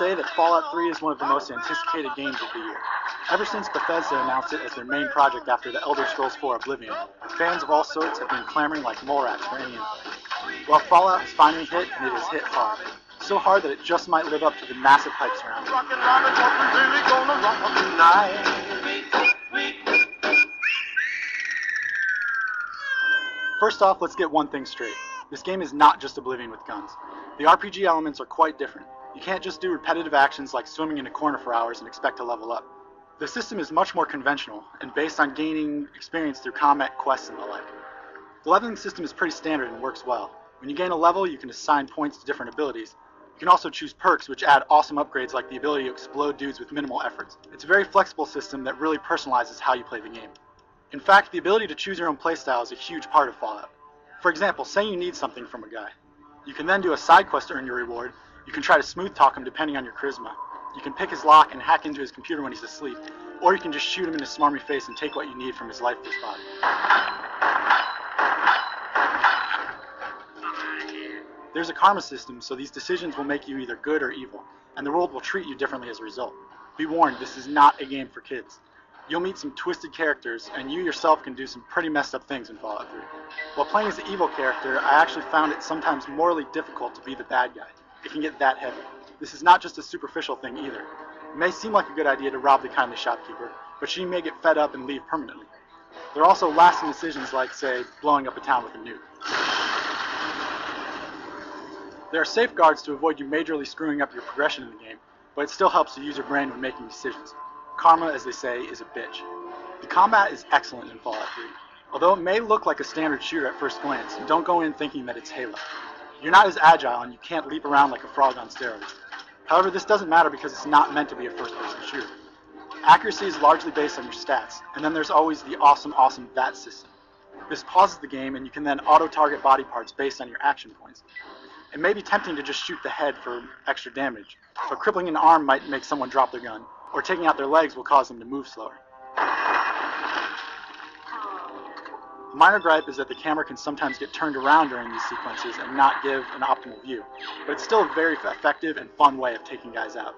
say that Fallout 3 is one of the most anticipated games of the year. Ever since Bethesda announced it as their main project after the Elder Scrolls 4 Oblivion, fans of all sorts have been clamoring like mole rats for any input. Well, Fallout has finally hit, and it has hit hard. So hard that it just might live up to the massive hype surrounding it. First off, let's get one thing straight. This game is not just Oblivion with guns. The RPG elements are quite different. You can't just do repetitive actions like swimming in a corner for hours and expect to level up. The system is much more conventional and based on gaining experience through combat quests and the like. The leveling system is pretty standard and works well. When you gain a level, you can assign points to different abilities. You can also choose perks which add awesome upgrades like the ability to explode dudes with minimal efforts. It's a very flexible system that really personalizes how you play the game. In fact, the ability to choose your own playstyle is a huge part of Fallout. For example, say you need something from a guy. You can then do a side quest to earn your reward. You can try to smooth talk him depending on your charisma. You can pick his lock and hack into his computer when he's asleep, or you can just shoot him in his smarmy face and take what you need from his lifeless body. There's a karma system, so these decisions will make you either good or evil, and the world will treat you differently as a result. Be warned, this is not a game for kids. You'll meet some twisted characters, and you yourself can do some pretty messed up things in Fallout 3. While playing as the evil character, I actually found it sometimes morally difficult to be the bad guy. It can get that heavy. This is not just a superficial thing either. It may seem like a good idea to rob the kindly shopkeeper, but she may get fed up and leave permanently. There are also lasting decisions like, say, blowing up a town with a nuke. There are safeguards to avoid you majorly screwing up your progression in the game, but it still helps to use your brain when making decisions. Karma, as they say, is a bitch. The combat is excellent in Fallout 3. Although it may look like a standard shooter at first glance, don't go in thinking that it's Halo. You're not as agile and you can't leap around like a frog on steroids. However, this doesn't matter because it's not meant to be a first-person shooter. Accuracy is largely based on your stats, and then there's always the awesome VAT system. This pauses the game and you can then auto-target body parts based on your action points. It may be tempting to just shoot the head for extra damage, but crippling an arm might make someone drop their gun, or taking out their legs will cause them to move slower. A minor gripe is that the camera can sometimes get turned around during these sequences and not give an optimal view, but it's still a very effective and fun way of taking guys out.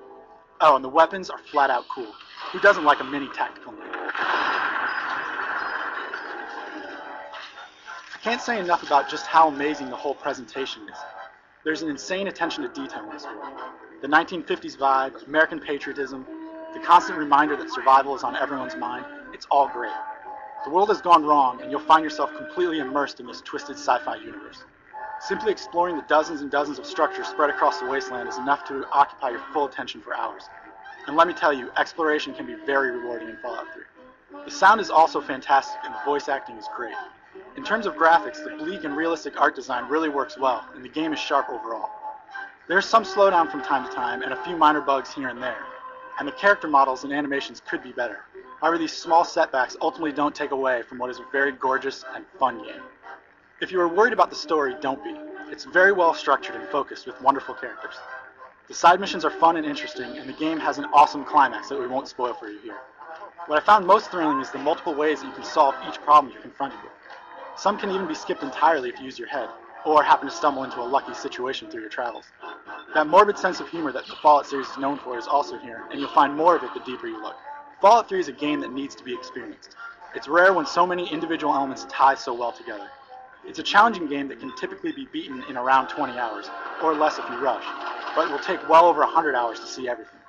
Oh, and the weapons are flat out cool. Who doesn't like a mini tactical knife? I can't say enough about just how amazing the whole presentation is. There's an insane attention to detail in this world. The 1950s vibe, American patriotism, the constant reminder that survival is on everyone's mind, it's all great. The world has gone wrong, and you'll find yourself completely immersed in this twisted sci-fi universe. Simply exploring the dozens and dozens of structures spread across the wasteland is enough to occupy your full attention for hours. And let me tell you, exploration can be very rewarding in Fallout 3. The sound is also fantastic, and the voice acting is great. In terms of graphics, the bleak and realistic art design really works well, and the game is sharp overall. There's some slowdown from time to time, and a few minor bugs here and there, and the character models and animations could be better. However, these small setbacks ultimately don't take away from what is a very gorgeous and fun game. If you are worried about the story, don't be. It's very well structured and focused with wonderful characters. The side missions are fun and interesting, and the game has an awesome climax that we won't spoil for you here. What I found most thrilling is the multiple ways that you can solve each problem you're confronted with. Some can even be skipped entirely if you use your head, or happen to stumble into a lucky situation through your travels. That morbid sense of humor that the Fallout series is known for is also here, and you'll find more of it the deeper you look. Fallout 3 is a game that needs to be experienced. It's rare when so many individual elements tie so well together. It's a challenging game that can typically be beaten in around 20 hours, or less if you rush, but it will take well over 100 hours to see everything.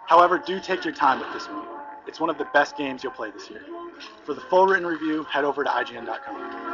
However, do take your time with this one. It's one of the best games you'll play this year. For the full written review, head over to IGN.com.